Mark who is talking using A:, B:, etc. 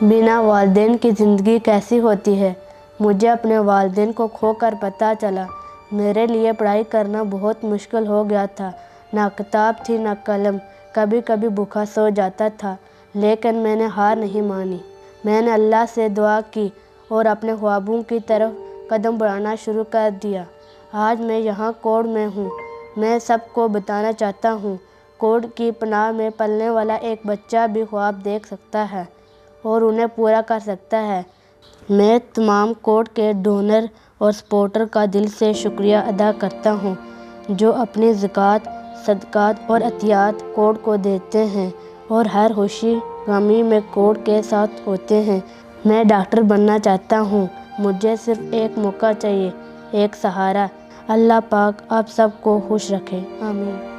A: بنا والدین کی زندگی کیسی ہوتی ہے؟ مجھے اپنے والدین کو کھو کر پتہ چلا۔ میرے لیے پڑھائی کرنا بہت مشکل ہو گیا تھا۔ نہ کتاب تھی نہ قلم، کبھی کبھی بھوکا سو جاتا تھا، لیکن میں نے ہار نہیں مانی۔ میں نے اللہ سے دعا کی اور اپنے خوابوں کی طرف قدم بڑھانا شروع کر دیا۔ آج میں یہاں کوڑ میں ہوں۔ میں سب کو بتانا چاہتا ہوں، کوڑ کی پناہ میں پلنے والا ایک بچہ بھی خواب دیکھ سکتا ہے اور انہیں پورا کر سکتا ہے۔ میں تمام کوڑ کے ڈونر اور سپورٹر کا دل سے شکریہ ادا کرتا ہوں جو اپنی زکوٰۃ، صدقات اور عطیات کوڑ کو دیتے ہیں اور ہر خوشی غمی میں کوڑ کے ساتھ ہوتے ہیں۔ میں ڈاکٹر بننا چاہتا ہوں۔ مجھے صرف ایک موقع چاہیے، ایک سہارا۔ اللہ پاک آپ سب کو خوش رکھے، آمین۔